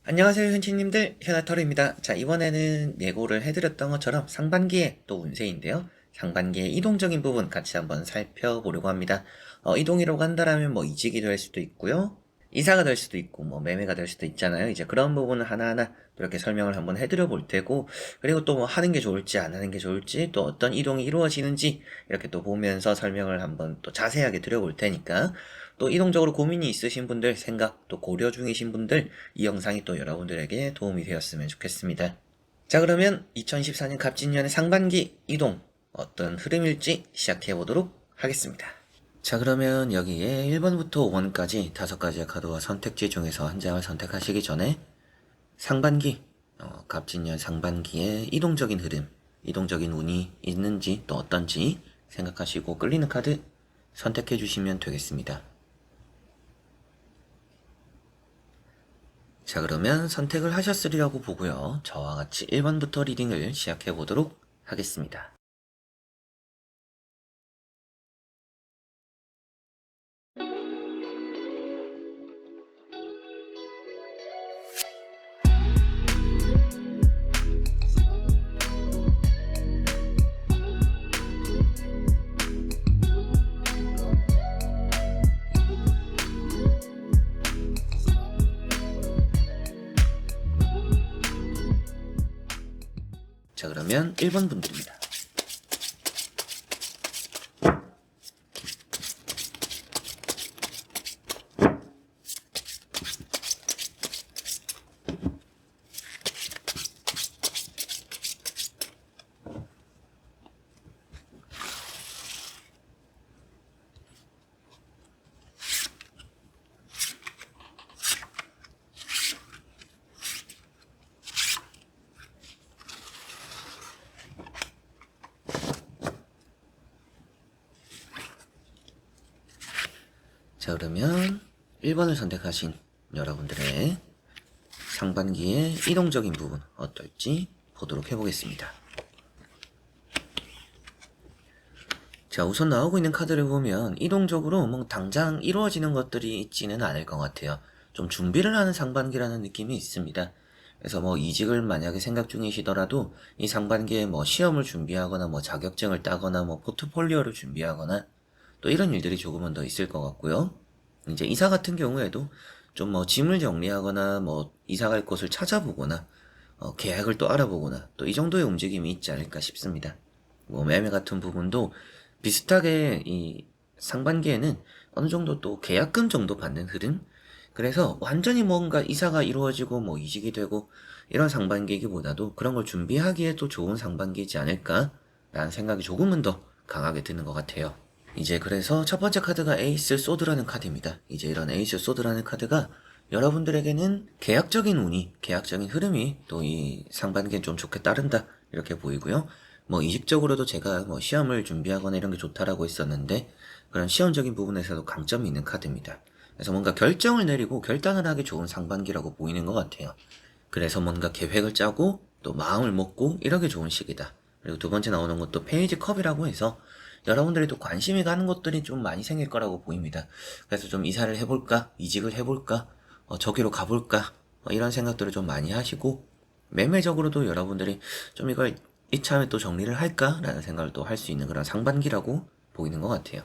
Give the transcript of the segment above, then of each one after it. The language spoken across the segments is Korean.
안녕하세요 현치님들, 현아터루입니다. 자, 이번에는 예고를 해드렸던 것처럼 상반기에 또 운세인데요. 상반기의 이동적인 부분 같이 한번 살펴보려고 합니다. 이동이라고 한다라면 뭐 이직이 될 수도 있고요. 이사가 될 수도 있고 뭐 매매가 될 수도 있잖아요. 이제 그런 부분을 하나하나 이렇게 설명을 한번 해드려 볼 테고, 그리고 또 뭐 하는 게 좋을지 안 하는 게 좋을지, 또 어떤 이동이 이루어지는지 이렇게 또 보면서 설명을 한번 또 자세하게 드려볼 테니까, 또 이동적으로 고민이 있으신 분들, 생각 또 고려 중이신 분들, 이 영상이 또 여러분들에게 도움이 되었으면 좋겠습니다. 자, 그러면 2014년 갑진년의 상반기 이동 어떤 흐름일지 시작해 보도록 하겠습니다. 자, 그러면 여기에 1번부터 5번까지 5가지의 카드와 선택지 중에서 한 장을 선택하시기 전에 상반기, 갑진년 상반기에 이동적인 흐름, 이동적인 운이 있는지 또 어떤지 생각하시고 끌리는 카드 선택해 주시면 되겠습니다. 자, 그러면 선택을 하셨으리라고 보고요. 저와 같이 1번부터 리딩을 시작해 보도록 하겠습니다. 자, 그러면 1번 분들입니다. 자, 그러면 1번을 선택하신 여러분들의 상반기의 이동적인 부분 어떨지 보도록 해보겠습니다. 자, 우선 나오고 있는 카드를 보면 이동적으로 뭐 당장 이루어지는 것들이 있지는 않을 것 같아요. 좀 준비를 하는 상반기라는 느낌이 있습니다. 그래서 뭐 이직을 만약에 생각 중이시더라도 이 상반기에 뭐 시험을 준비하거나 뭐 자격증을 따거나 뭐 포트폴리오를 준비하거나 또 이런 일들이 조금은 더 있을 것 같고요. 이제 이사 같은 경우에도 좀 뭐 짐을 정리하거나 뭐 이사 갈 곳을 찾아보거나 계약을 또 알아보거나 또 이 정도의 움직임이 있지 않을까 싶습니다. 뭐 매매 같은 부분도 비슷하게 이 상반기에는 어느 정도 또 계약금 정도 받는 흐름? 그래서 완전히 뭔가 이사가 이루어지고 뭐 이직이 되고 이런 상반기이기보다도 그런 걸 준비하기에 또 좋은 상반기이지 않을까라는 생각이 조금은 더 강하게 드는 것 같아요. 이제 그래서 첫 번째 카드가 에이스 소드라는 카드입니다. 이제 이런 에이스 소드라는 카드가 여러분들에게는 계약적인 운이, 계약적인 흐름이 또 이 상반기엔 좀 좋게 따른다 이렇게 보이고요. 뭐 이직적으로도 제가 뭐 시험을 준비하거나 이런 게 좋다라고 했었는데 그런 시험적인 부분에서도 강점이 있는 카드입니다. 그래서 뭔가 결정을 내리고 결단을 하기 좋은 상반기라고 보이는 것 같아요. 그래서 뭔가 계획을 짜고 또 마음을 먹고 이러기 좋은 시기다. 그리고 두 번째 나오는 것도 페이지 컵이라고 해서 여러분들이 또 관심이 가는 것들이 좀 많이 생길 거라고 보입니다. 그래서 좀 이사를 해볼까? 이직을 해볼까? 저기로 가볼까? 이런 생각들을 좀 많이 하시고 매매적으로도 여러분들이 좀 이걸 이참에 또 정리를 할까라는 생각을 또 할 수 있는 그런 상반기라고 보이는 것 같아요.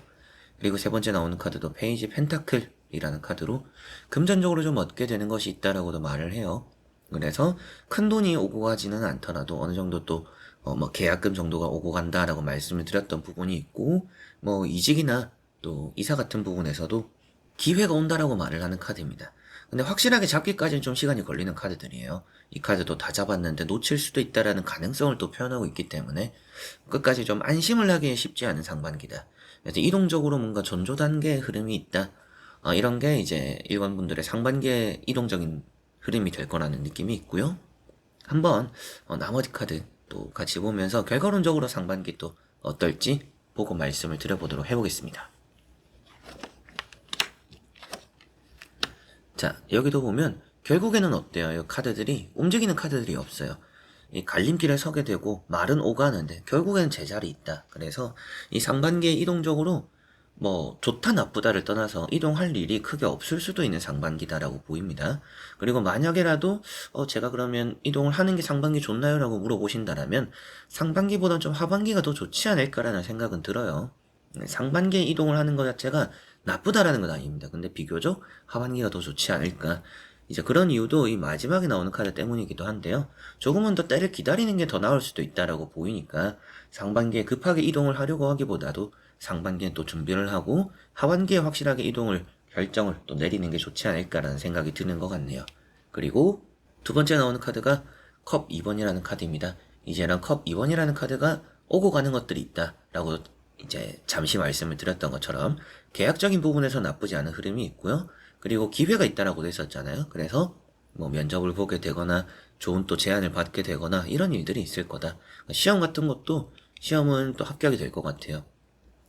그리고 세 번째 나오는 카드도 페이지 펜타클이라는 카드로 금전적으로 좀 얻게 되는 것이 있다라고도 말을 해요. 그래서 큰 돈이 오고 가지는 않더라도 어느 정도 또 뭐 계약금 정도가 오고 간다라고 말씀을 드렸던 부분이 있고, 뭐 이직이나 또 이사 같은 부분에서도 기회가 온다라고 말을 하는 카드입니다. 근데 확실하게 잡기까지는 좀 시간이 걸리는 카드들이에요. 이 카드도 다 잡았는데 놓칠 수도 있다라는 가능성을 또 표현하고 있기 때문에 끝까지 좀 안심을 하기 쉽지 않은 상반기다. 그래서 이동적으로 뭔가 전조 단계의 흐름이 있다. 이런 게 이제 일반 분들의 상반기의 이동적인 흐름이 될 거라는 느낌이 있고요. 한번 나머지 카드 또 같이 보면서 결과론적으로 상반기 또 어떨지 보고 말씀을 드려보도록 해보겠습니다. 자, 여기도 보면 결국에는 어때요? 이 카드들이 움직이는 카드들이 없어요. 이 갈림길에 서게 되고 말은 오가는데 결국에는 제자리 있다. 그래서 이 상반기에 이동적으로 뭐 좋다 나쁘다를 떠나서 이동할 일이 크게 없을 수도 있는 상반기다라고 보입니다. 그리고 만약에라도 제가 그러면 이동을 하는 게 상반기 좋나요? 라고 물어보신다라면 상반기보단 좀 하반기가 더 좋지 않을까라는 생각은 들어요. 상반기에 이동을 하는 것 자체가 나쁘다라는 건 아닙니다. 근데 비교적 하반기가 더 좋지 않을까. 이제 그런 이유도 이 마지막에 나오는 카드 때문이기도 한데요. 조금은 더 때를 기다리는 게 더 나을 수도 있다라고 보이니까 상반기에 급하게 이동을 하려고 하기보다도 상반기에 또 준비를 하고 하반기에 확실하게 이동을 결정을 또 내리는 게 좋지 않을까라는 생각이 드는 것 같네요. 그리고 두 번째 나오는 카드가 컵 2번이라는 카드입니다. 이제는 컵 2번이라는 카드가 오고 가는 것들이 있다라고 이제 잠시 말씀을 드렸던 것처럼 계약적인 부분에서 나쁘지 않은 흐름이 있고요. 그리고 기회가 있다라고도 했었잖아요. 그래서 뭐 면접을 보게 되거나 좋은 또 제안을 받게 되거나 이런 일들이 있을 거다. 시험 같은 것도 시험은 또 합격이 될 것 같아요.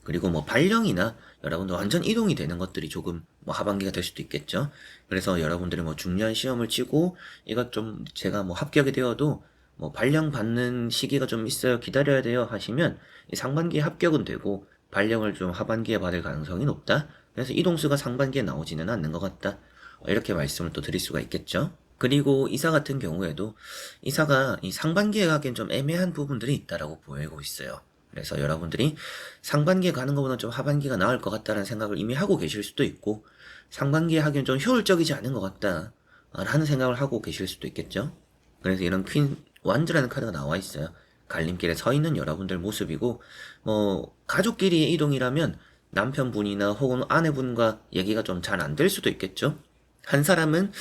그리고 뭐 발령이나 여러분들 완전 이동이 되는 것들이 조금 뭐 하반기가 될 수도 있겠죠. 그래서 여러분들이 뭐 중요한 시험을 치고 이것 좀 제가 뭐 합격이 되어도 뭐 발령 받는 시기가 좀 있어요. 기다려야 돼요 하시면 이 상반기에 합격은 되고 발령을 좀 하반기에 받을 가능성이 높다. 그래서 이동수가 상반기에 나오지는 않는 것 같다. 이렇게 말씀을 또 드릴 수가 있겠죠. 그리고 이사 같은 경우에도 이사가 이 상반기에 가기엔 좀 애매한 부분들이 있다라고 보이고 있어요. 그래서 여러분들이 상반기에 가는 것보다 좀 하반기가 나을 것 같다는 생각을 이미 하고 계실 수도 있고 상반기에 하기엔 좀 효율적이지 않은 것 같다 라는 생각을 하고 계실 수도 있겠죠. 그래서 이런 퀸 완즈라는 카드가 나와 있어요. 갈림길에 서 있는 여러분들 모습이고 뭐 가족끼리의 이동이라면 남편분이나 혹은 아내분과 얘기가 좀 잘 안 될 수도 있겠죠. 한 사람은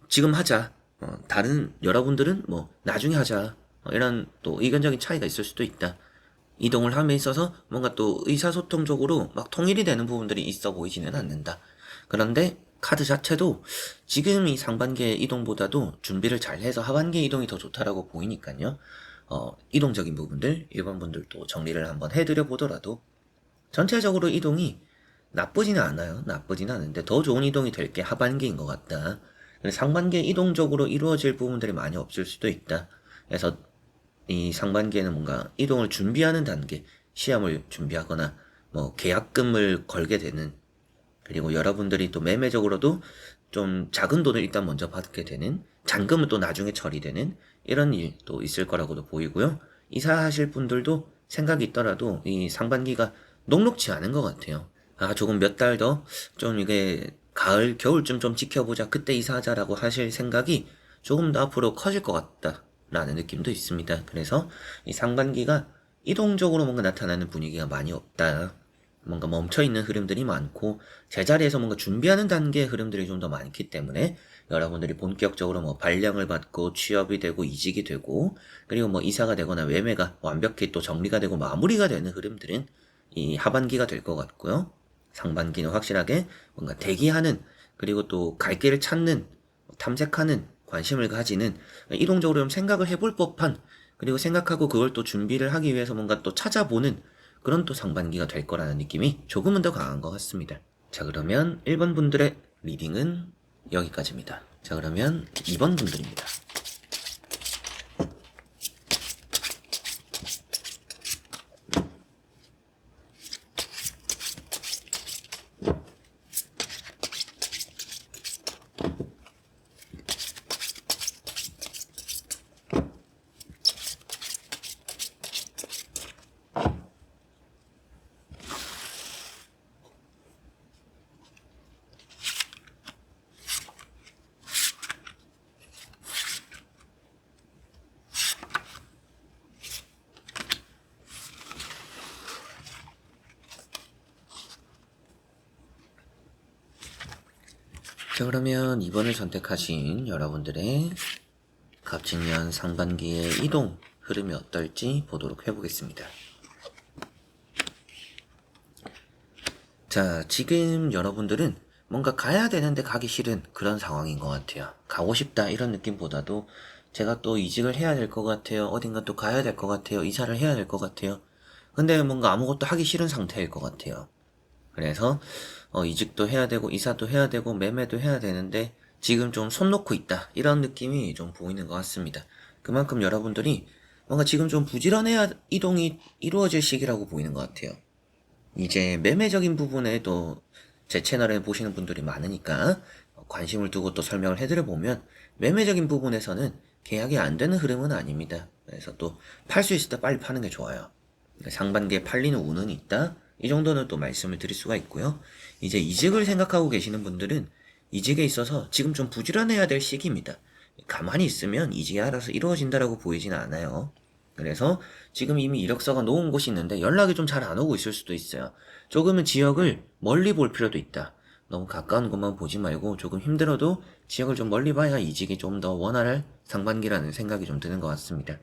지금 하자, 다른 여러분들은 뭐 나중에 하자, 이런 또 의견적인 차이가 있을 수도 있다. 이동을 함에 있어서 뭔가 또 의사소통적으로 막 통일이 되는 부분들이 있어 보이지는 않는다. 그런데 카드 자체도 지금 이 상반기의 이동보다도 준비를 잘 해서 하반기의 이동이 더 좋다라고 보이니까요. 이동적인 부분들, 일반 분들도 정리를 한번 해드려 보더라도 전체적으로 이동이 나쁘지는 않아요. 나쁘지는 않은데 더 좋은 이동이 될 게 하반기인 것 같다. 상반기에 이동적으로 이루어질 부분들이 많이 없을 수도 있다. 그래서 이 상반기에는 뭔가 이동을 준비하는 단계, 시험을 준비하거나 뭐 계약금을 걸게 되는, 그리고 여러분들이 또 매매적으로도 좀 작은 돈을 일단 먼저 받게 되는, 잔금은 또 나중에 처리되는 이런 일도 있을 거라고도 보이고요. 이사하실 분들도 생각이 있더라도 이 상반기가 녹록지 않은 것 같아요. 조금 몇 달 더 좀 이게 가을, 겨울쯤 좀 지켜보자, 그때 이사하자라고 하실 생각이 조금 더 앞으로 커질 것 같다 라는 느낌도 있습니다. 그래서 이 상반기가 이동적으로 뭔가 나타나는 분위기가 많이 없다. 뭔가 멈춰있는 흐름들이 많고 제자리에서 뭔가 준비하는 단계의 흐름들이 좀 더 많기 때문에 여러분들이 본격적으로 뭐 발령을 받고 취업이 되고 이직이 되고 그리고 뭐 이사가 되거나 매매가 완벽히 또 정리가 되고 마무리가 되는 흐름들은 이 하반기가 될 것 같고요. 상반기는 확실하게 뭔가 대기하는, 그리고 또 갈 길을 찾는, 탐색하는, 관심을 가지는, 이동적으로 좀 생각을 해볼 법한, 그리고 생각하고 그걸 또 준비를 하기 위해서 뭔가 또 찾아보는 그런 또 상반기가 될 거라는 느낌이 조금은 더 강한 것 같습니다. 자, 그러면 1번 분들의 리딩은 여기까지입니다. 자, 그러면 2번 분들입니다. 자, 그러면 2번을 선택하신 여러분들의 갑진년 상반기의 이동 흐름이 어떨지 보도록 해보겠습니다. 자, 지금 여러분들은 뭔가 가야 되는데 가기 싫은 그런 상황인 것 같아요. 가고 싶다 이런 느낌보다도 제가 또 이직을 해야 될 것 같아요. 어딘가 또 가야 될 것 같아요. 이사를 해야 될 것 같아요. 근데 뭔가 아무것도 하기 싫은 상태일 것 같아요. 그래서 이직도 해야 되고 이사도 해야 되고 매매도 해야 되는데 지금 좀 손 놓고 있다 이런 느낌이 좀 보이는 것 같습니다. 그만큼 여러분들이 뭔가 지금 좀 부지런해야 이동이 이루어질 시기라고 보이는 것 같아요. 이제 매매적인 부분에 또 제 채널에 보시는 분들이 많으니까 관심을 두고 또 설명을 해드려 보면, 매매적인 부분에서는 계약이 안 되는 흐름은 아닙니다. 그래서 또 팔 수 있을 때 빨리 파는 게 좋아요. 상반기에 팔리는 운은 있다, 이 정도는 또 말씀을 드릴 수가 있고요. 이제 이직을 생각하고 계시는 분들은 이직에 있어서 지금 좀 부지런해야 될 시기입니다. 가만히 있으면 이직이 알아서 이루어진다라고 보이지는 않아요. 그래서 지금 이미 이력서가 놓은 곳이 있는데 연락이 좀 잘 안 오고 있을 수도 있어요. 조금은 지역을 멀리 볼 필요도 있다. 너무 가까운 곳만 보지 말고 조금 힘들어도 지역을 좀 멀리 봐야 이직이 좀 더 원활할 상반기라는 생각이 좀 드는 것 같습니다.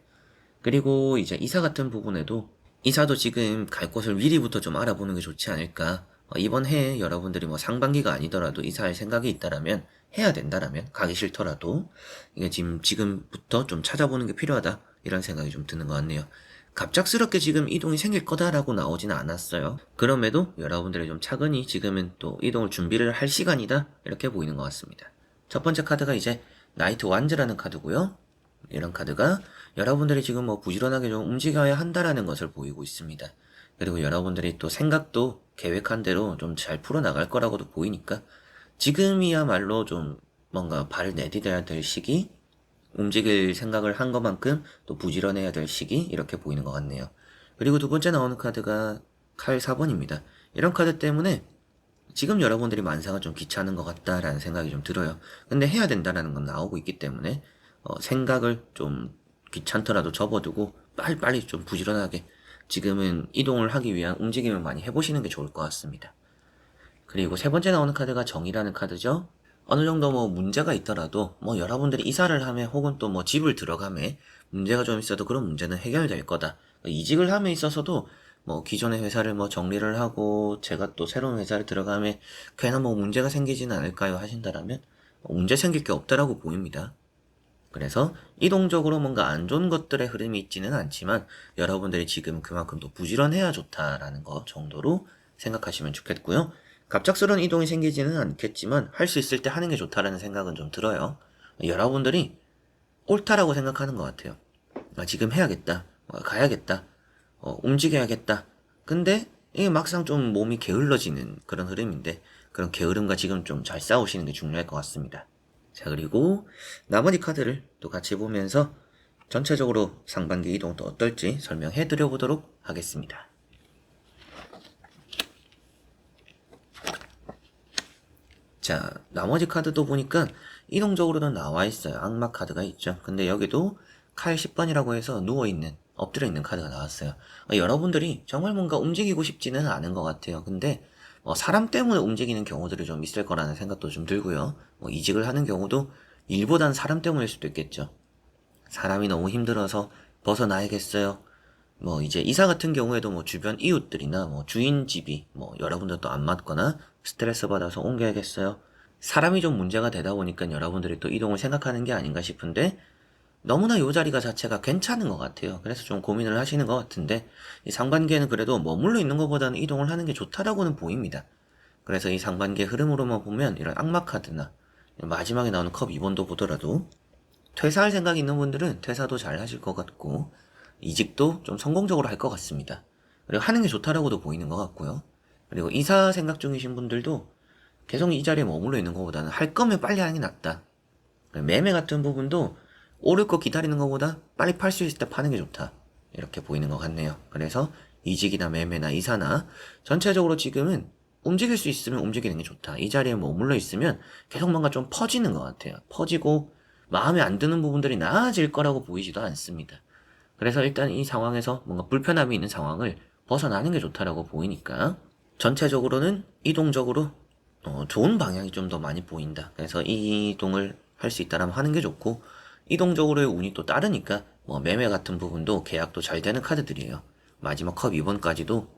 그리고 이제 이사 같은 부분에도, 이사도 지금 갈 곳을 미리부터 좀 알아보는 게 좋지 않을까. 이번 해에 여러분들이 뭐 상반기가 아니더라도 이사할 생각이 있다라면, 해야 된다라면, 가기 싫더라도 이게 지금부터 좀 찾아보는 게 필요하다, 이런 생각이 좀 드는 것 같네요. 갑작스럽게 지금 이동이 생길 거다라고 나오지는 않았어요. 그럼에도 여러분들이 좀 차근히 지금은 또 이동을 준비를 할 시간이다, 이렇게 보이는 것 같습니다. 첫 번째 카드가 이제 나이트 완즈라는 카드고요. 이런 카드가 여러분들이 지금 뭐 부지런하게 좀 움직여야 한다라는 것을 보이고 있습니다. 그리고 여러분들이 또 생각도 계획한 대로 좀 잘 풀어나갈 거라고도 보이니까 지금이야말로 좀 뭔가 발을 내디뎌야 될 시기, 움직일 생각을 한 것만큼 또 부지런해야 될 시기, 이렇게 보이는 것 같네요. 그리고 두 번째 나오는 카드가 칼 4번입니다. 이런 카드 때문에 지금 여러분들이 만사가 좀 귀찮은 것 같다라는 생각이 좀 들어요. 근데 해야 된다라는 건 나오고 있기 때문에 생각을 좀 귀찮더라도 접어두고 빨리빨리 좀 부지런하게 지금은 이동을 하기 위한 움직임을 많이 해보시는 게 좋을 것 같습니다. 그리고 세 번째 나오는 카드가 정의라는 카드죠. 어느 정도 뭐 문제가 있더라도 뭐 여러분들이 이사를 하면, 혹은 또 뭐 집을 들어가면 문제가 좀 있어도 그런 문제는 해결될 거다. 이직을 함에 있어서도 뭐 기존의 회사를 뭐 정리를 하고 제가 또 새로운 회사를 들어가면 괜한 뭐 문제가 생기지는 않을까요 하신다라면, 문제 생길 게 없다라고 보입니다. 그래서 이동적으로 뭔가 안 좋은 것들의 흐름이 있지는 않지만 여러분들이 지금 그만큼 또 부지런해야 좋다라는 것 정도로 생각하시면 좋겠고요. 갑작스러운 이동이 생기지는 않겠지만 할 수 있을 때 하는 게 좋다라는 생각은 좀 들어요. 여러분들이 옳다라고 생각하는 것 같아요. 지금 해야겠다, 가야겠다, 움직여야겠다. 근데 이게 막상 좀 몸이 게을러지는 그런 흐름인데, 그런 게으름과 지금 좀 잘 싸우시는 게 중요할 것 같습니다. 자, 그리고 나머지 카드를 또 같이 보면서 전체적으로 상반기 이동도 어떨지 설명해 드려 보도록 하겠습니다. 자, 나머지 카드도 보니까 이동적으로는 나와 있어요. 악마 카드가 있죠. 근데 여기도 칼 10번이라고 해서 누워있는, 엎드려있는 카드가 나왔어요. 여러분들이 정말 뭔가 움직이고 싶지는 않은 것 같아요. 근데 사람 때문에 움직이는 경우들이 좀 있을 거라는 생각도 좀 들고요. 이직을 하는 경우도 일보단 사람 때문일 수도 있겠죠. 사람이 너무 힘들어서 벗어나야겠어요. 이제 이사 같은 경우에도 뭐 주변 이웃들이나 뭐 주인 집이 뭐 여러분들도 안 맞거나 스트레스 받아서 옮겨야겠어요. 사람이 좀 문제가 되다 보니까 여러분들이 또 이동을 생각하는 게 아닌가 싶은데, 너무나 요 자리가 자체가 괜찮은 것 같아요. 그래서 좀 고민을 하시는 것 같은데, 이 상반기에는 그래도 머물러 있는 것보다는 이동을 하는 게 좋다라고는 보입니다. 그래서 이 상반기의 흐름으로만 보면 이런 악마 카드나 마지막에 나오는 컵 2번도 보더라도 퇴사할 생각이 있는 분들은 퇴사도 잘 하실 것 같고, 이직도 좀 성공적으로 할 것 같습니다. 그리고 하는 게 좋다라고도 보이는 것 같고요. 그리고 이사 생각 중이신 분들도 계속 이 자리에 머물러 있는 것보다는 할 거면 빨리 하는 게 낫다. 매매 같은 부분도 오를 거 기다리는 것보다 빨리 팔 수 있을 때 파는 게 좋다, 이렇게 보이는 것 같네요. 그래서 이직이나 매매나 이사나 전체적으로 지금은 움직일 수 있으면 움직이는 게 좋다. 이 자리에 머물러 있으면 계속 뭔가 좀 퍼지는 것 같아요. 퍼지고 마음에 안 드는 부분들이 나아질 거라고 보이지도 않습니다. 그래서 일단 이 상황에서 뭔가 불편함이 있는 상황을 벗어나는 게 좋다라고 보이니까 전체적으로는 이동적으로 좋은 방향이 좀 더 많이 보인다. 그래서 이동을 할 수 있다라면 하는 게 좋고, 이동적으로의 운이 또 따르니까 매매 같은 부분도 계약도 잘 되는 카드들이에요. 마지막 컵 2번까지도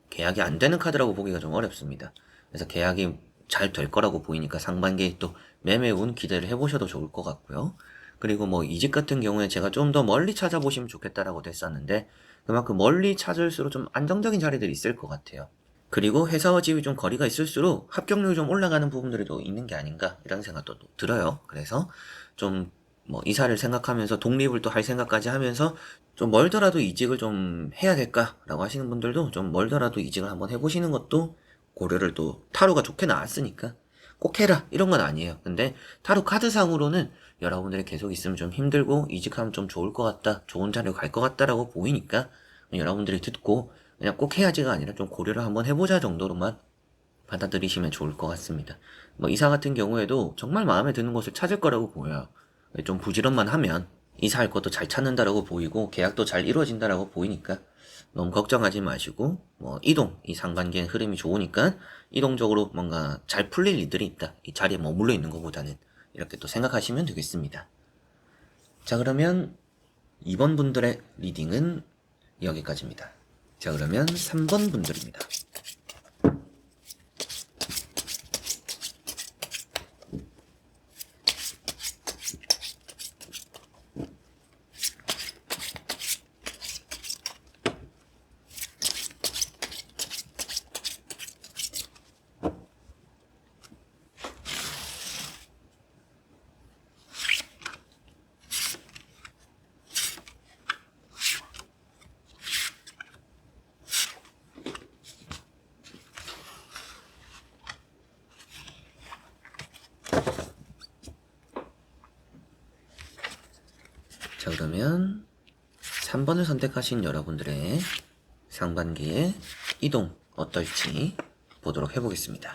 계약이 안 되는 카드라고 보기가 좀 어렵습니다. 그래서 계약이 잘 될 거라고 보이니까 상반기에 또 매매 운 기대를 해보셔도 좋을 것 같고요. 그리고 이직 같은 경우에 제가 좀 더 멀리 찾아보시면 좋겠다라고 됐었는데, 그만큼 멀리 찾을수록 좀 안정적인 자리들이 있을 것 같아요. 그리고 회사와 집이 좀 거리가 있을수록 합격률이 좀 올라가는 부분들이 또 있는 게 아닌가, 이런 생각도 또 들어요. 그래서 좀 뭐 이사를 생각하면서 독립을 또 할 생각까지 하면서 좀 멀더라도 이직을 좀 해야 될까라고 하시는 분들도 좀 멀더라도 이직을 한번 해보시는 것도 고려를, 또 타로가 좋게 나왔으니까 꼭 해라 이런 건 아니에요. 근데 타로 카드상으로는 여러분들이 계속 있으면 좀 힘들고 이직하면 좀 좋을 것 같다, 좋은 자리로 갈 것 같다라고 보이니까 여러분들이 듣고 그냥 꼭 해야지가 아니라 좀 고려를 한번 해보자 정도로만 받아들이시면 좋을 것 같습니다. 뭐 이사 같은 경우에도 정말 마음에 드는 곳을 찾을 거라고 보여요. 좀 부지런만 하면 이사할 것도 잘 찾는다라고 보이고 계약도 잘 이루어진다라고 보이니까 너무 걱정하지 마시고, 뭐 이동, 이 상반기엔 흐름이 좋으니까 이동적으로 뭔가 잘 풀릴 일들이 있다, 이 자리에 머물러 있는 것보다는, 이렇게 또 생각하시면 되겠습니다. 자, 그러면 2번 분들의 리딩은 여기까지입니다. 자, 그러면 3번 분들입니다. 자, 그러면 3번을 선택하신 여러분들의 상반기의 이동 어떨지 보도록 해보겠습니다.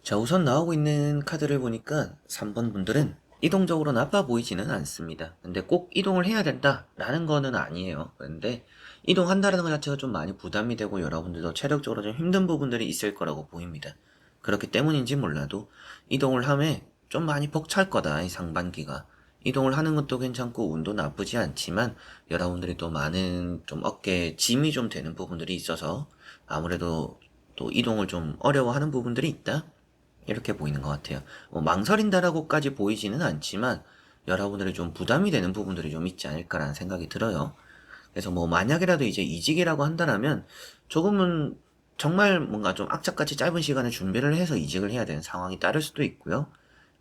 자, 우선 나오고 있는 카드를 보니까 3번 분들은 이동적으로 나빠 보이지는 않습니다. 근데 꼭 이동을 해야 된다라는 거는 아니에요. 그런데 이동한다는 것 자체가 좀 많이 부담이 되고 여러분들도 체력적으로 좀 힘든 부분들이 있을 거라고 보입니다. 그렇기 때문인지 몰라도 이동을 함에 좀 많이 벅찰 거다, 이 상반기가. 이동을 하는 것도 괜찮고 운도 나쁘지 않지만 여러분들이 또 많은 좀 어깨에 짐이 좀 되는 부분들이 있어서 아무래도 또 이동을 좀 어려워하는 부분들이 있다, 이렇게 보이는 것 같아요. 망설인다라고까지 보이지는 않지만 여러분들이 좀 부담이 되는 부분들이 좀 있지 않을까라는 생각이 들어요. 그래서 뭐 만약이라도 이제 이직이라고 한다면 조금은 정말 뭔가 좀 악착같이 짧은 시간에 준비를 해서 이직을 해야 되는 상황이 따를 수도 있고요.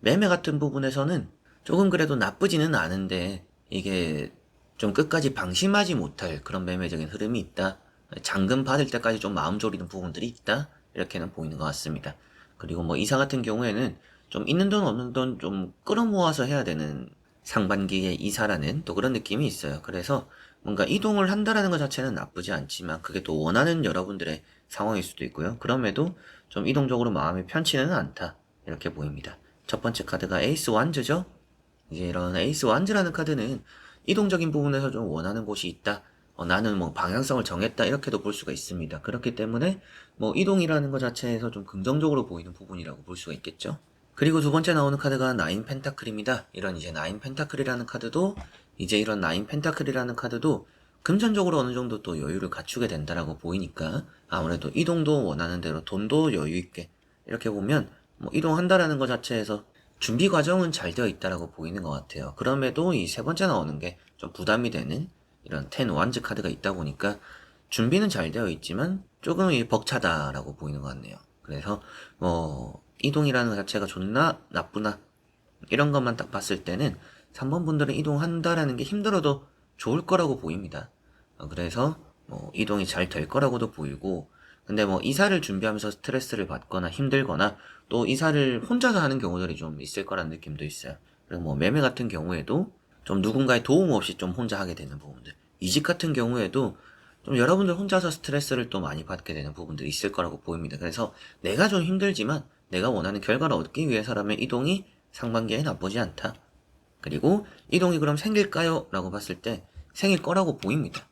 매매 같은 부분에서는 조금 그래도 나쁘지는 않은데 이게 좀 끝까지 방심하지 못할 그런 매매적인 흐름이 있다, 잔금 받을 때까지 좀 마음 졸이는 부분들이 있다, 이렇게는 보이는 것 같습니다. 그리고 뭐 이사 같은 경우에는 좀 있는 돈 없는 돈 좀 끌어모아서 해야 되는 상반기의 이사라는 또 그런 느낌이 있어요. 그래서 뭔가 이동을 한다라는 것 자체는 나쁘지 않지만 그게 또 원하는 여러분들의 상황일 수도 있고요. 그럼에도 좀 이동적으로 마음이 편치는 않다, 이렇게 보입니다. 첫 번째 카드가 에이스 완즈죠. 이제 이런 에이스 완즈라는 카드는 이동적인 부분에서 좀 원하는 곳이 있다, 나는 뭐 방향성을 정했다, 이렇게도 볼 수가 있습니다. 그렇기 때문에 뭐 이동이라는 것 자체에서 좀 긍정적으로 보이는 부분이라고 볼 수가 있겠죠. 그리고 두 번째 나오는 카드가 나인 펜타클입니다. 이런 이제 나인 펜타클이라는 카드도 이런 나인 펜타클이라는 카드도 금전적으로 어느 정도 또 여유를 갖추게 된다라고 보이니까 아무래도 이동도 원하는 대로 돈도 여유 있게, 이렇게 보면 뭐 이동한다라는 것 자체에서 준비 과정은 잘 되어 있다라고 보이는 것 같아요. 그럼에도 이 세 번째 나오는 게 좀 부담이 되는 이런 텐 완즈 카드가 있다 보니까 준비는 잘 되어 있지만 조금 벅차다라고 보이는 것 같네요. 그래서 뭐 이동이라는 것 자체가 좋나 나쁘나 이런 것만 딱 봤을 때는 3번 분들은 이동한다라는 게 힘들어도 좋을 거라고 보입니다. 그래서 뭐 이동이 잘 될 거라고도 보이고, 근데 뭐 이사를 준비하면서 스트레스를 받거나 힘들거나 또 이사를 혼자서 하는 경우들이 좀 있을 거라는 느낌도 있어요. 그리고 뭐 매매 같은 경우에도 좀 누군가의 도움 없이 좀 혼자 하게 되는 부분들, 이직 같은 경우에도 좀 여러분들 혼자서 스트레스를 또 많이 받게 되는 부분들이 있을 거라고 보입니다. 그래서 내가 좀 힘들지만 내가 원하는 결과를 얻기 위해서라면 이동이 상반기에 나쁘지 않다. 그리고 이동이 그럼 생길까요? 라고 봤을 때 생길 거라고 보입니다.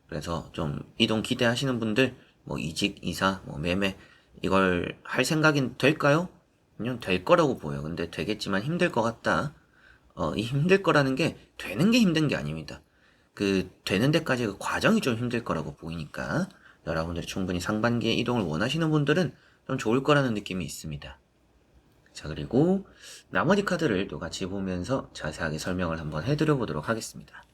그래서 좀 이동 기대하시는 분들, 뭐 이직, 이사, 뭐 매매, 이걸 할 생각이 될까요? 그냥 될 거라고 보여요. 근데 되겠지만 힘들 것 같다. 이 힘들 거라는 게 되는 게 힘든 게 아닙니다. 그 되는 데까지 그 과정이 좀 힘들 거라고 보이니까 여러분들이 충분히 상반기에 이동을 원하시는 분들은 좀 좋을 거라는 느낌이 있습니다. 자, 그리고 나머지 카드를 또 같이 보면서 자세하게 설명을 한번 해드려 보도록 하겠습니다.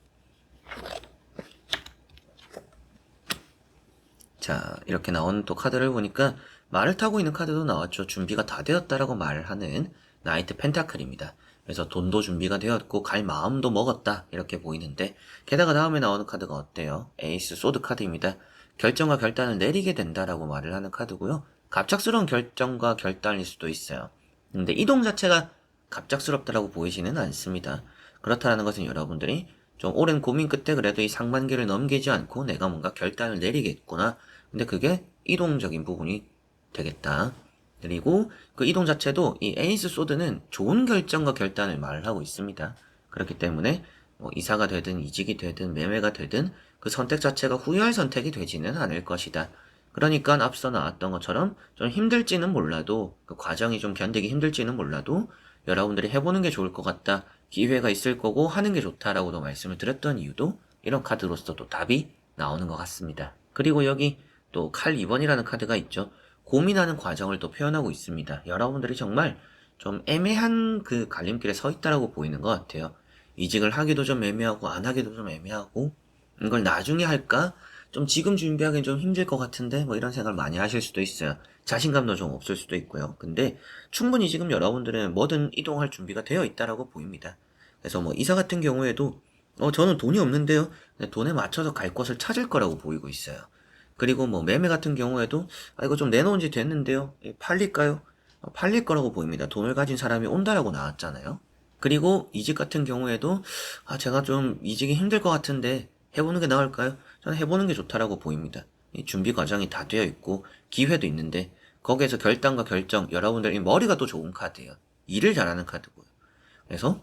자, 이렇게 나온 또 카드를 보니까 말을 타고 있는 카드도 나왔죠. 준비가 다 되었다라고 말을 하는 나이트 펜타클입니다. 그래서 돈도 준비가 되었고 갈 마음도 먹었다 이렇게 보이는데, 게다가 다음에 나오는 카드가 어때요? 에이스 소드 카드입니다. 결정과 결단을 내리게 된다라고 말을 하는 카드고요. 갑작스러운 결정과 결단일 수도 있어요. 근데 이동 자체가 갑작스럽다라고 보이지는 않습니다. 그렇다는 것은 여러분들이 좀 오랜 고민 끝에 그래도 이 상반기를 넘기지 않고 내가 뭔가 결단을 내리겠구나. 근데 그게 이동적인 부분이 되겠다. 그리고 그 이동 자체도 이 에이스 소드는 좋은 결정과 결단을 말을 하고 있습니다. 그렇기 때문에 뭐 이사가 되든 이직이 되든 매매가 되든 그 선택 자체가 후회할 선택이 되지는 않을 것이다. 그러니까 앞서 나왔던 것처럼 좀 힘들지는 몰라도, 그 과정이 좀 견디기 힘들지는 몰라도 여러분들이 해보는 게 좋을 것 같다. 기회가 있을 거고 하는 게 좋다라고도 말씀을 드렸던 이유도 이런 카드로서 또 답이 나오는 것 같습니다. 그리고 여기 또 칼 2번이라는 카드가 있죠. 고민하는 과정을 또 표현하고 있습니다. 여러분들이 정말 좀 애매한 그 갈림길에 서 있다라고 보이는 것 같아요. 이직을 하기도 좀 애매하고 안 하기도 좀 애매하고, 이걸 나중에 할까? 좀 지금 준비하기엔 좀 힘들 것 같은데 뭐 이런 생각을 많이 하실 수도 있어요. 자신감도 좀 없을 수도 있고요. 근데 충분히 지금 여러분들은 뭐든 이동할 준비가 되어 있다라고 보입니다. 그래서 뭐 이사 같은 경우에도 저는 돈이 없는데요. 돈에 맞춰서 갈 곳을 찾을 거라고 보이고 있어요. 그리고 뭐 매매 같은 경우에도 이거 좀 내놓은 지 됐는데요. 팔릴까요? 팔릴 거라고 보입니다. 돈을 가진 사람이 온다라고 나왔잖아요. 그리고 이직 같은 경우에도 제가 좀 이직이 힘들 것 같은데 해보는 게 나을까요? 저는 해보는 게 좋다라고 보입니다. 이 준비 과정이 다 되어 있고 기회도 있는데 거기에서 결단과 결정, 여러분들 이 머리가 또 좋은 카드예요. 일을 잘하는 카드고요. 그래서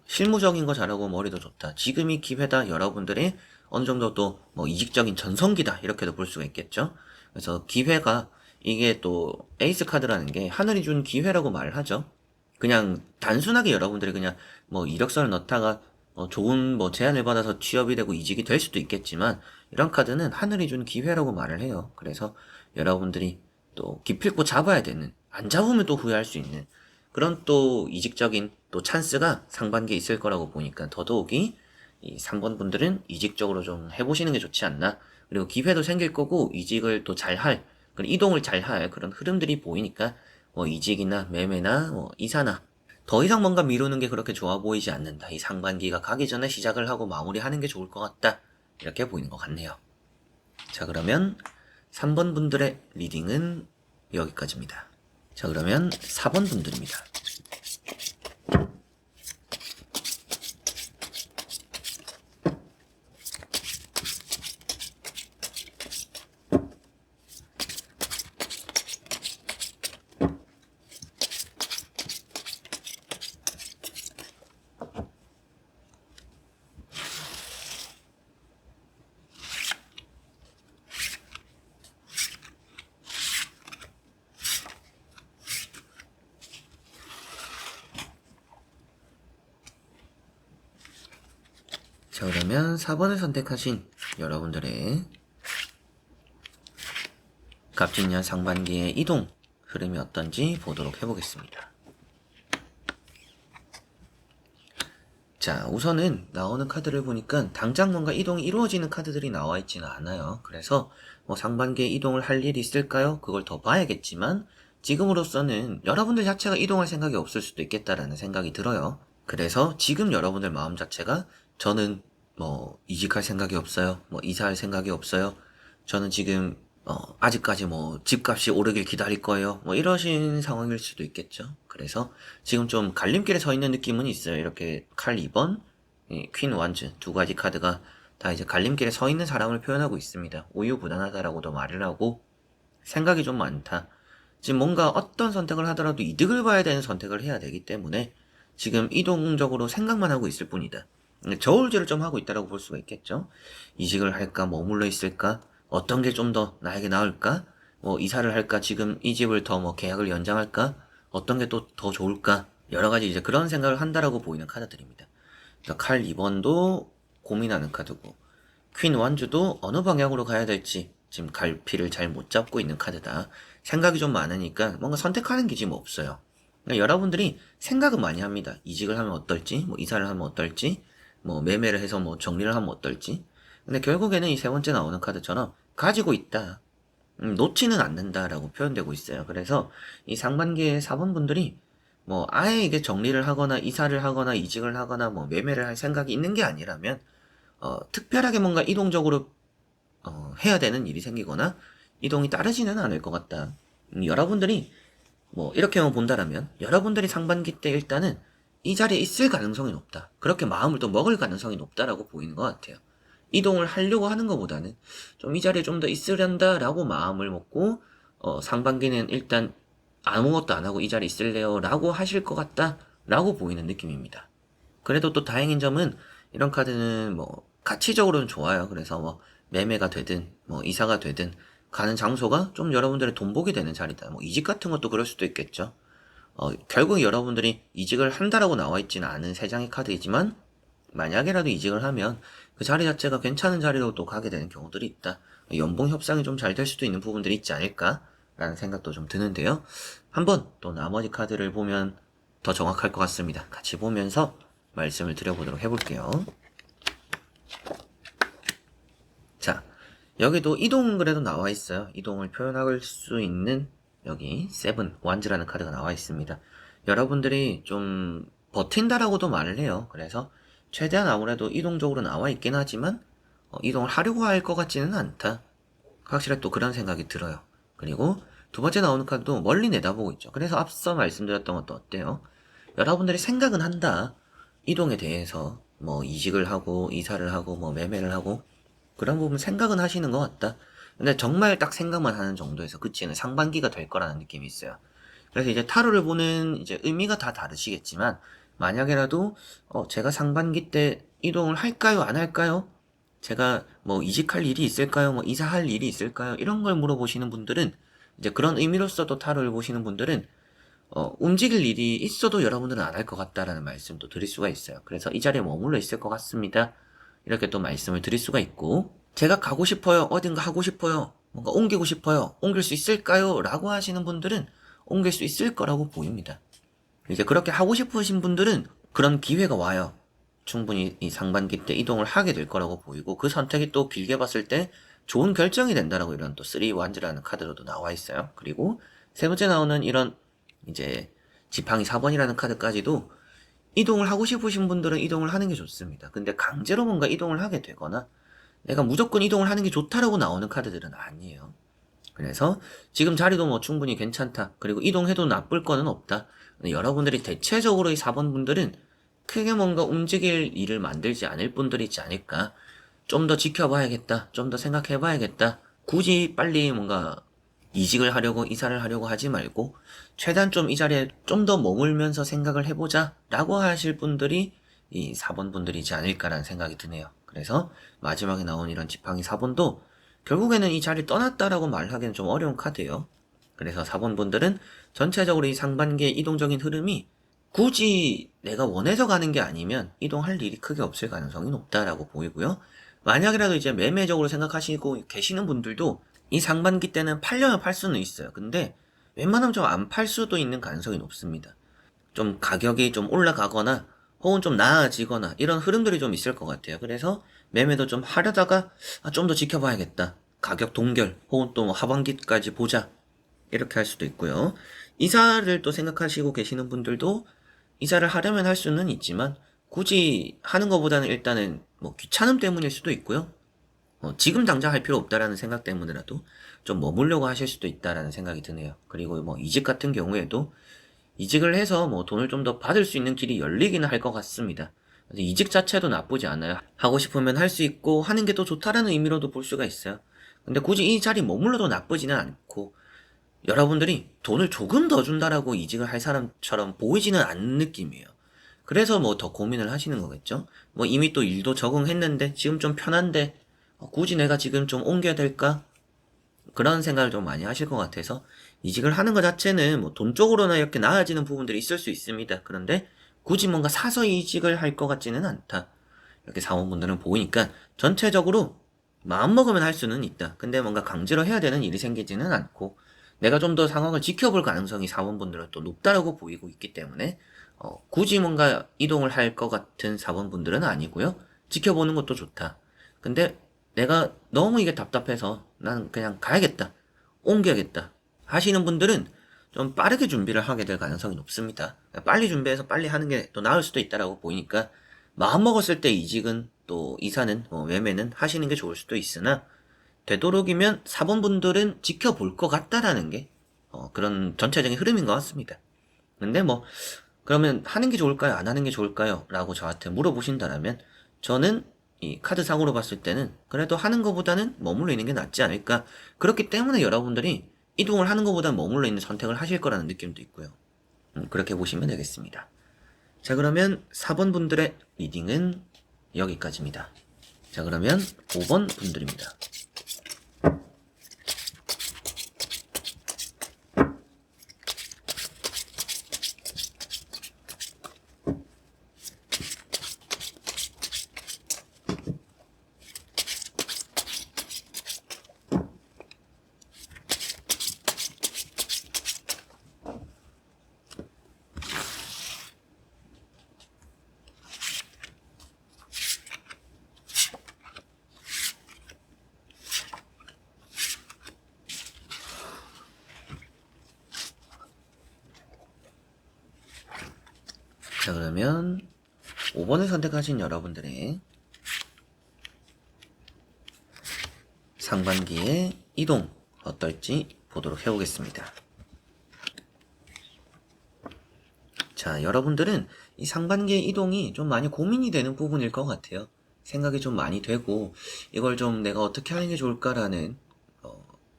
실무적인 거 잘하고 머리도 좋다. 지금이 기회다. 여러분들의 어느 정도 또 뭐 이직적인 전성기다. 이렇게도 볼 수가 있겠죠. 그래서 기회가, 이게 또 에이스 카드라는 게 하늘이 준 기회라고 말을 하죠. 그냥 단순하게 여러분들이 그냥 뭐 이력서를 넣다가 좋은 뭐 제안을 받아서 취업이 되고 이직이 될 수도 있겠지만, 이런 카드는 하늘이 준 기회라고 말을 해요. 그래서 여러분들이 또 기필코 잡아야 되는, 안 잡으면 또 후회할 수 있는 그런 또 이직적인 또 찬스가 상반기에 있을 거라고 보니까 더더욱이 이 3번 분들은 이직적으로 좀 해보시는 게 좋지 않나. 그리고 기회도 생길 거고 이직을 또 잘할, 그리고 이동을 잘할 그런 흐름들이 보이니까 뭐 이직이나 매매나 뭐 이사나 더 이상 뭔가 미루는 게 그렇게 좋아 보이지 않는다. 이 상반기가 가기 전에 시작을 하고 마무리하는 게 좋을 것 같다. 이렇게 보이는 것 같네요. 자, 그러면 3번 분들의 리딩은 여기까지입니다. 자, 그러면 4번 분들입니다. 자, 그러면 4번을 선택하신 여러분들의 갑진년 상반기의 이동 흐름이 어떤지 보도록 해보겠습니다. 자, 우선은 나오는 카드를 보니까 당장 뭔가 이동이 이루어지는 카드들이 나와 있지는 않아요. 그래서 뭐 상반기에 이동을 할 일이 있을까요? 그걸 더 봐야겠지만 지금으로서는 여러분들 자체가 이동할 생각이 없을 수도 있겠다라는 생각이 들어요. 그래서 지금 여러분들 마음 자체가, 저는 뭐 이직할 생각이 없어요. 뭐 이사할 생각이 없어요. 저는 지금 아직까지 뭐 집값이 오르길 기다릴 거예요. 뭐 이러신 상황일 수도 있겠죠. 그래서 지금 좀 갈림길에 서 있는 느낌은 있어요. 이렇게 칼 2번, 퀸 완즈 두 가지 카드가 다 이제 갈림길에 서 있는 사람을 표현하고 있습니다. 우유부단하다라고도 말을 하고 생각이 좀 많다. 지금 뭔가 어떤 선택을 하더라도 이득을 봐야 되는 선택을 해야 되기 때문에 지금 이동적으로 생각만 하고 있을 뿐이다. 저울질을 좀 하고 있다라고 볼 수가 있겠죠. 이직을 할까, 머물러 있을까, 어떤 게 좀 더 나에게 나을까, 뭐 이사를 할까, 지금 이 집을 더 뭐 계약을 연장할까, 어떤 게 또 더 좋을까, 여러 가지 이제 그런 생각을 한다라고 보이는 카드들입니다. 그러니까 칼 2번도 고민하는 카드고, 퀸 완주도 어느 방향으로 가야 될지 지금 갈피를 잘 못 잡고 있는 카드다. 생각이 좀 많으니까 뭔가 선택하는 게 지금 없어요. 그러니까 여러분들이 생각은 많이 합니다. 이직을 하면 어떨지, 뭐 이사를 하면 어떨지, 뭐 매매를 해서 뭐 정리를 하면 어떨지. 근데 결국에는 이 세 번째 나오는 카드처럼 가지고 있다. 놓지는 않는다라고 표현되고 있어요. 그래서 이 상반기에 4번 분들이 뭐 아예 이게 정리를 하거나 이사를 하거나 이직을 하거나 뭐 매매를 할 생각이 있는 게 아니라면 특별하게 뭔가 이동적으로 해야 되는 일이 생기거나 이동이 따르지는 않을 것 같다. 여러분들이 뭐 이렇게만 본다라면 여러분들이 상반기 때 일단은 이 자리에 있을 가능성이 높다. 그렇게 마음을 또 먹을 가능성이 높다라고 보이는 것 같아요. 이동을 하려고 하는 것보다는 좀 이 자리에 좀 더 있으련다라고 마음을 먹고 상반기는 일단 아무것도 안 하고 이 자리에 있을래요 라고 하실 것 같다 라고 보이는 느낌입니다. 그래도 또 다행인 점은 이런 카드는 뭐 가치적으로는 좋아요. 그래서 뭐 매매가 되든 뭐 이사가 되든 가는 장소가 좀 여러분들의 돈복이 되는 자리다. 뭐 이직 같은 것도 그럴 수도 있겠죠. 결국 여러분들이 이직을 한다라고 나와 있지는 않은 세 장의 카드이지만 만약에라도 이직을 하면 그 자리 자체가 괜찮은 자리로 또 가게 되는 경우들이 있다. 연봉 협상이 좀 잘 될 수도 있는 부분들이 있지 않을까라는 생각도 좀 드는데요. 한번 또 나머지 카드를 보면 더 정확할 것 같습니다. 같이 보면서 말씀을 드려보도록 해볼게요. 자, 여기도 이동 그래도 나와 있어요. 이동을 표현할 수 있는 여기 세븐 완즈라는 카드가 나와 있습니다. 여러분들이 좀 버틴다라고도 말을 해요. 그래서 최대한 아무래도 이동적으로 나와 있긴 하지만 이동을 하려고 할 것 같지는 않다. 확실히 또 그런 생각이 들어요. 그리고 두 번째 나오는 카드도 멀리 내다보고 있죠. 그래서 앞서 말씀드렸던 것도 어때요? 여러분들이 생각은 한다. 이동에 대해서 뭐 이직을 하고 이사를 하고 뭐 매매를 하고 그런 부분 생각은 하시는 것 같다. 근데 정말 딱 생각만 하는 정도에서 그치는 상반기가 될 거라는 느낌이 있어요. 그래서 이제 타로를 보는 이제 의미가 다 다르시겠지만 만약에라도 제가 상반기 때 이동을 할까요 안 할까요? 제가 뭐 이직할 일이 있을까요? 뭐 이사할 일이 있을까요? 이런 걸 물어보시는 분들은 이제 그런 의미로서도 타로를 보시는 분들은 움직일 일이 있어도 여러분들은 안 할 것 같다라는 말씀도 드릴 수가 있어요. 그래서 이 자리에 머물러 있을 것 같습니다. 이렇게 또 말씀을 드릴 수가 있고 제가 가고 싶어요. 어딘가 하고 싶어요. 뭔가 옮기고 싶어요. 옮길 수 있을까요? 라고 하시는 분들은 옮길 수 있을 거라고 보입니다. 이제 그렇게 하고 싶으신 분들은 그런 기회가 와요. 충분히 이 상반기 때 이동을 하게 될 거라고 보이고 그 선택이 또 길게 봤을 때 좋은 결정이 된다라고 이런 또 3완즈라는 카드로도 나와 있어요. 그리고 세 번째 나오는 이런 이제 지팡이 4번이라는 카드까지도 이동을 하고 싶으신 분들은 이동을 하는 게 좋습니다. 근데 강제로 뭔가 이동을 하게 되거나 내가 무조건 이동을 하는 게 좋다라고 나오는 카드들은 아니에요. 그래서 지금 자리도 뭐 충분히 괜찮다. 그리고 이동해도 나쁠 거는 없다. 근데 여러분들이 대체적으로 이 4번 분들은 크게 뭔가 움직일 일을 만들지 않을 분들이지 않을까. 좀 더 지켜봐야겠다. 좀 더 생각해봐야겠다. 굳이 빨리 뭔가 이직을 하려고 이사를 하려고 하지 말고 최대한 좀 이 자리에 좀 더 머물면서 생각을 해보자 라고 하실 분들이 이 4번 분들이지 않을까라는 생각이 드네요. 그래서 마지막에 나온 이런 지팡이 4번도 결국에는 이 자리를 떠났다라고 말하기는 좀 어려운 카드예요. 그래서 4번 분들은 전체적으로 이 상반기의 이동적인 흐름이 굳이 내가 원해서 가는 게 아니면 이동할 일이 크게 없을 가능성이 높다라고 보이고요. 만약이라도 이제 매매적으로 생각하시고 계시는 분들도 이 상반기 때는 팔려면 팔 수는 있어요. 근데 웬만하면 좀 안 팔 수도 있는 가능성이 높습니다. 좀 가격이 좀 올라가거나 혹은 좀 나아지거나 이런 흐름들이 좀 있을 것 같아요. 그래서 매매도 좀 하려다가 좀 더 지켜봐야겠다. 가격 동결 혹은 또 뭐 하반기까지 보자. 이렇게 할 수도 있고요. 이사를 또 생각하시고 계시는 분들도 이사를 하려면 할 수는 있지만 굳이 하는 것보다는 일단은 뭐 귀찮음 때문일 수도 있고요. 지금 당장 할 필요 없다라는 생각 때문이라도 좀 머물려고 하실 수도 있다라는 생각이 드네요. 그리고 뭐 이직 같은 경우에도 이직을 해서 뭐 돈을 좀 더 받을 수 있는 길이 열리기는 할 것 같습니다. 이직 자체도 나쁘지 않아요. 하고 싶으면 할 수 있고 하는 게 더 좋다라는 의미로도 볼 수가 있어요. 근데 굳이 이 자리 머물러도 나쁘지는 않고 여러분들이 돈을 조금 더 준다라고 이직을 할 사람처럼 보이지는 않는 느낌이에요. 그래서 뭐 더 고민을 하시는 거겠죠? 뭐 이미 또 일도 적응했는데 지금 좀 편한데 굳이 내가 지금 좀 옮겨야 될까? 그런 생각을 좀 많이 하실 것 같아서 이직을 하는 것 자체는 뭐 돈 쪽으로나 이렇게 나아지는 부분들이 있을 수 있습니다. 그런데 굳이 뭔가 사서 이직을 할 것 같지는 않다. 이렇게 사원분들은 보이니까 전체적으로 마음먹으면 할 수는 있다. 근데 뭔가 강제로 해야 되는 일이 생기지는 않고 내가 좀 더 상황을 지켜볼 가능성이 사원분들은 또 높다라고 보이고 있기 때문에 굳이 뭔가 이동을 할 것 같은 사원분들은 아니고요. 지켜보는 것도 좋다. 근데 내가 너무 이게 답답해서 난 그냥 가야겠다. 옮겨야겠다 하시는 분들은 좀 빠르게 준비를 하게 될 가능성이 높습니다. 빨리 준비해서 빨리 하는 게 또 나을 수도 있다라고 보이니까 마음 먹었을 때 이직은 또 이사는 매매는 하시는 게 좋을 수도 있으나 되도록이면 사본분들은 지켜볼 것 같다라는 게 그런 전체적인 흐름인 것 같습니다. 근데 뭐 그러면 하는 게 좋을까요? 안 하는 게 좋을까요? 라고 저한테 물어보신다면 저는 이 카드상으로 봤을 때는 그래도 하는 것보다는 머물러 있는 게 낫지 않을까. 그렇기 때문에 여러분들이 이동을 하는 것보다 머물러 있는 선택을 하실 거라는 느낌도 있고요. 그렇게 보시면 되겠습니다. 자, 그러면 4번 분들의 리딩은 여기까지입니다. 자, 그러면 5번 분들입니다. 자, 그러면 5번을 선택하신 여러분들의 상반기의 이동 어떨지 보도록 해보겠습니다. 자, 여러분들은 이 상반기의 이동이 좀 많이 고민이 되는 부분일 것 같아요. 생각이 좀 많이 되고 이걸 좀 내가 어떻게 하는 게 좋을까라는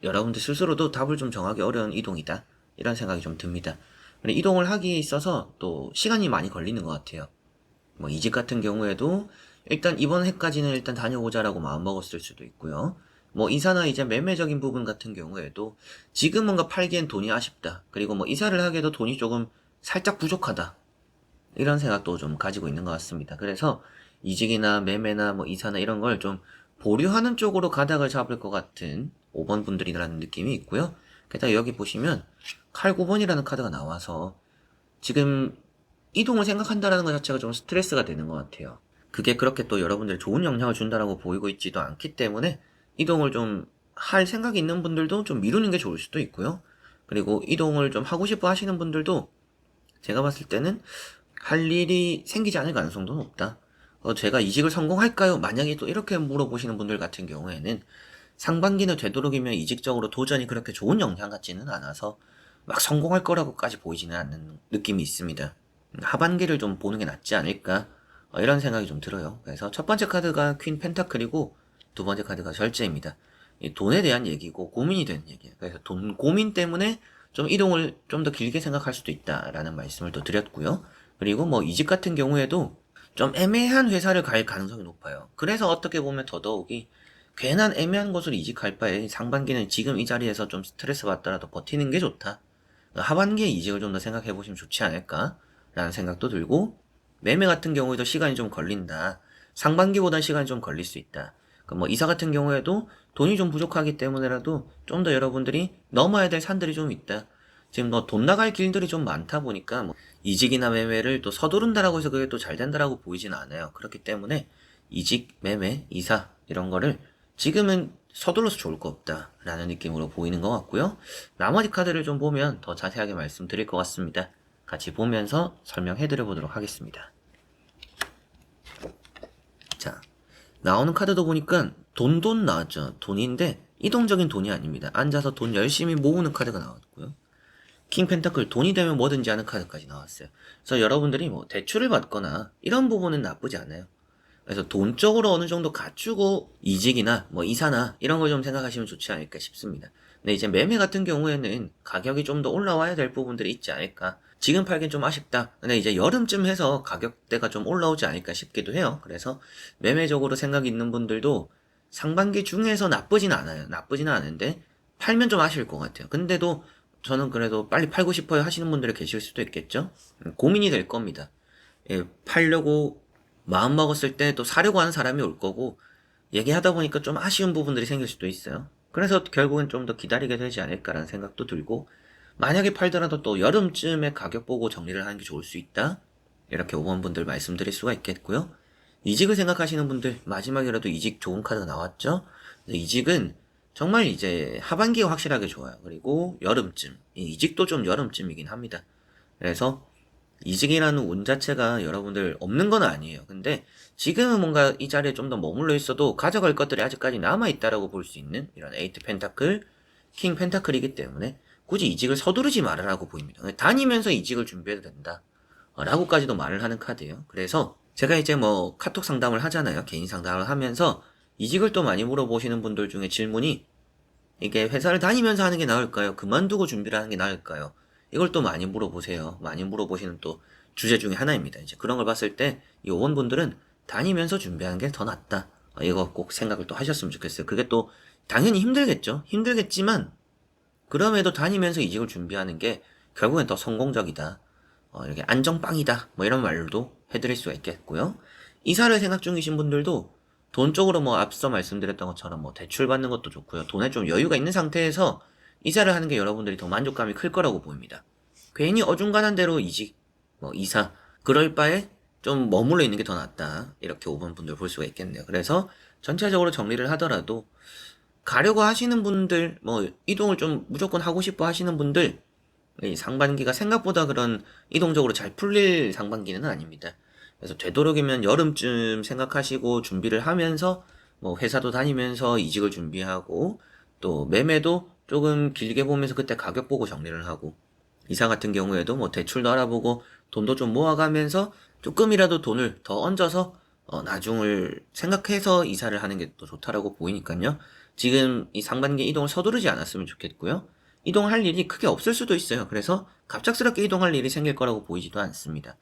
여러분들 스스로도 답을 좀 정하기 어려운 이동이다. 이런 생각이 좀 듭니다. 이동을 하기에 있어서 또 시간이 많이 걸리는 것 같아요. 뭐 이직 같은 경우에도 일단 이번 해까지는 일단 다녀보자라고 마음먹었을 수도 있고요. 뭐 이사나 이제 매매적인 부분 같은 경우에도 지금 뭔가 팔기엔 돈이 아쉽다. 그리고 뭐 이사를 하기에도 돈이 조금 살짝 부족하다. 이런 생각도 좀 가지고 있는 것 같습니다. 그래서 이직이나 매매나 뭐 이사나 이런 걸 좀 보류하는 쪽으로 가닥을 잡을 것 같은 5번 분들이라는 느낌이 있고요. 게다가 여기 보시면 칼 9번이라는 카드가 나와서 지금 이동을 생각한다라는 것 자체가 좀 스트레스가 되는 것 같아요. 그게 그렇게 또 여러분들 좋은 영향을 준다라고 보이고 있지도 않기 때문에 이동을 좀 할 생각이 있는 분들도 좀 미루는 게 좋을 수도 있고요. 그리고 이동을 좀 하고 싶어 하시는 분들도 제가 봤을 때는 할 일이 생기지 않을 가능성도 높다. 제가 이직을 성공할까요? 만약에 또 이렇게 물어보시는 분들 같은 경우에는 상반기는 되도록이면 이직적으로 도전이 그렇게 좋은 영향 같지는 않아서 막 성공할 거라고까지 보이지는 않는 느낌이 있습니다. 하반기를 좀 보는 게 낫지 않을까 이런 생각이 좀 들어요. 그래서 첫 번째 카드가 퀸 펜타클이고 두 번째 카드가 절제입니다. 돈에 대한 얘기고 고민이 되는 얘기예요. 그래서 돈 고민 때문에 좀 이동을 좀 더 길게 생각할 수도 있다라는 말씀을 또 드렸고요. 그리고 뭐 이직 같은 경우에도 좀 애매한 회사를 갈 가능성이 높아요. 그래서 어떻게 보면 더더욱이 괜한 애매한 곳을 이직할 바에 상반기는 지금 이 자리에서 좀 스트레스 받더라도 버티는 게 좋다. 하반기에 이직을 좀 더 생각해 보시면 좋지 않을까라는 생각도 들고 매매 같은 경우에도 시간이 좀 걸린다. 상반기보다 시간이 좀 걸릴 수 있다. 뭐 이사 같은 경우에도 돈이 좀 부족하기 때문에라도 좀 더 여러분들이 넘어야 될 산들이 좀 있다. 지금 뭐 돈 나갈 길들이 좀 많다 보니까 뭐 이직이나 매매를 또 서두른다라고 해서 그게 또 잘 된다라고 보이진 않아요. 그렇기 때문에 이직, 매매, 이사 이런 거를 지금은 서둘러서 좋을 거 없다라는 느낌으로 보이는 것 같고요. 나머지 카드를 좀 보면 더 자세하게 말씀드릴 것 같습니다. 같이 보면서 설명해 드려 보도록 하겠습니다. 자, 나오는 카드도 보니까 돈 나왔죠. 돈인데 이동적인 돈이 아닙니다. 앉아서 돈 열심히 모으는 카드가 나왔고요. 킹 펜타클 돈이 되면 뭐든지 하는 카드까지 나왔어요. 그래서 여러분들이 뭐 대출을 받거나 이런 부분은 나쁘지 않아요. 그래서 돈적으로 어느 정도 갖추고 이직이나 뭐 이사나 이런 걸 좀 생각하시면 좋지 않을까 싶습니다. 근데 이제 매매 같은 경우에는 가격이 좀 더 올라와야 될 부분들이 있지 않을까. 지금 팔긴 좀 아쉽다. 근데 이제 여름쯤 해서 가격대가 좀 올라오지 않을까 싶기도 해요. 그래서 매매적으로 생각 있는 분들도 상반기 중에서 나쁘진 않아요. 나쁘지는 않은데 팔면 좀 아쉬울 것 같아요. 근데도 저는 그래도 빨리 팔고 싶어요 하시는 분들이 계실 수도 있겠죠. 고민이 될 겁니다. 예, 팔려고 마음 먹었을 때 또 사려고 하는 사람이 올 거고 얘기하다 보니까 좀 아쉬운 부분들이 생길 수도 있어요. 그래서 결국엔 좀 더 기다리게 되지 않을까라는 생각도 들고 만약에 팔더라도 또 여름쯤에 가격 보고 정리를 하는 게 좋을 수 있다. 이렇게 5번 분들 말씀드릴 수가 있겠고요. 이직을 생각하시는 분들 마지막이라도 이직 좋은 카드가 나왔죠. 이직은 정말 이제 하반기가 확실하게 좋아요. 그리고 여름쯤, 이 이직도 좀 여름쯤이긴 합니다. 그래서 이직이라는 운 자체가 여러분들 없는 건 아니에요. 근데 지금은 뭔가 이 자리에 좀 더 머물러 있어도 가져갈 것들이 아직까지 남아있다라고 볼 수 있는 이런 에이트 펜타클, 킹 펜타클이기 때문에 굳이 이직을 서두르지 말아라고 보입니다. 다니면서 이직을 준비해도 된다. 라고까지도 말을 하는 카드예요. 그래서 제가 이제 뭐 카톡 상담을 하잖아요. 개인 상담을 하면서 이직을 또 많이 물어보시는 분들 중에 질문이 이게 회사를 다니면서 하는 게 나을까요? 그만두고 준비를 하는 게 나을까요? 이걸 또 많이 물어보세요. 많이 물어보시는 또 주제 중에 하나입니다. 이제 그런 걸 봤을 때 이 요원분들은 다니면서 준비하는 게 더 낫다. 이거 꼭 생각을 또 하셨으면 좋겠어요. 그게 또 당연히 힘들겠죠. 힘들겠지만 그럼에도 다니면서 이직을 준비하는 게 결국엔 더 성공적이다. 이렇게 안정빵이다. 뭐 이런 말도 해드릴 수가 있겠고요. 이사를 생각 중이신 분들도 돈 쪽으로 뭐 앞서 말씀드렸던 것처럼 뭐 대출 받는 것도 좋고요. 돈에 좀 여유가 있는 상태에서 이사를 하는 게 여러분들이 더 만족감이 클 거라고 보입니다. 괜히 어중간한 대로 이직, 뭐 이사, 그럴 바에 좀 머물러 있는 게 더 낫다. 이렇게 5번 분들 볼 수가 있겠네요. 그래서 전체적으로 정리를 하더라도 가려고 하시는 분들, 뭐 이동을 좀 무조건 하고 싶어 하시는 분들, 이 상반기가 생각보다 그런 이동적으로 잘 풀릴 상반기는 아닙니다. 그래서 되도록이면 여름쯤 생각하시고 준비를 하면서 뭐 회사도 다니면서 이직을 준비하고 또 매매도 조금 길게 보면서 그때 가격 보고 정리를 하고 이사 같은 경우에도 뭐 대출도 알아보고 돈도 좀 모아가면서 조금이라도 돈을 더 얹어서 나중을 생각해서 이사를 하는 게 또 좋다라고 보이니까요. 지금 이 상반기 이동을 서두르지 않았으면 좋겠고요. 이동할 일이 크게 없을 수도 있어요. 그래서 갑작스럽게 이동할 일이 생길 거라고 보이지도 않습니다.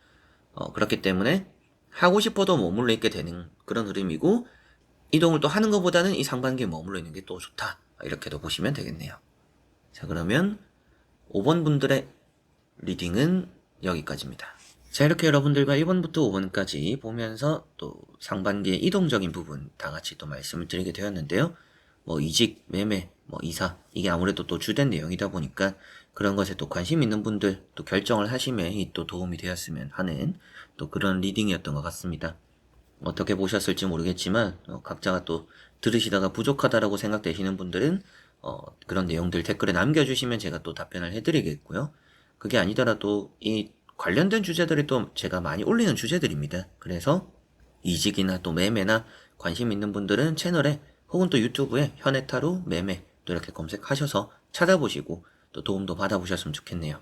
그렇기 때문에 하고 싶어도 머물러 있게 되는 그런 흐름이고 이동을 또 하는 것보다는 이 상반기에 머물러 있는 게 또 좋다. 이렇게도 보시면 되겠네요. 자, 그러면 5번 분들의 리딩은 여기까지입니다. 자, 이렇게 여러분들과 1번부터 5번까지 보면서 또 상반기의 이동적인 부분 다 같이 또 말씀을 드리게 되었는데요. 뭐 이직, 매매, 뭐 이사, 이게 아무래도 또 주된 내용이다 보니까 그런 것에 또 관심 있는 분들 또 결정을 하심에 또 도움이 되었으면 하는 또 그런 리딩이었던 것 같습니다. 어떻게 보셨을지 모르겠지만 각자가 또 들으시다가 부족하다라고 생각되시는 분들은 그런 내용들 댓글에 남겨주시면 제가 또 답변을 해드리겠고요. 그게 아니더라도 이 관련된 주제들이 또 제가 많이 올리는 주제들입니다. 그래서 이직이나 또 매매나 관심 있는 분들은 채널에 혹은 또 유튜브에 현해타로 매매 또 이렇게 검색하셔서 찾아보시고 또 도움도 받아보셨으면 좋겠네요.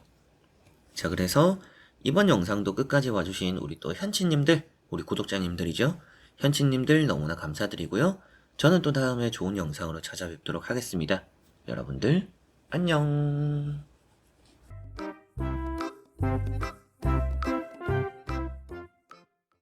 자, 그래서 이번 영상도 끝까지 와주신 우리 또 현치님들, 우리 구독자님들이죠. 현치님들 너무나 감사드리고요. 저는 또 다음에 좋은 영상으로 찾아뵙도록 하겠습니다. 여러분들 안녕.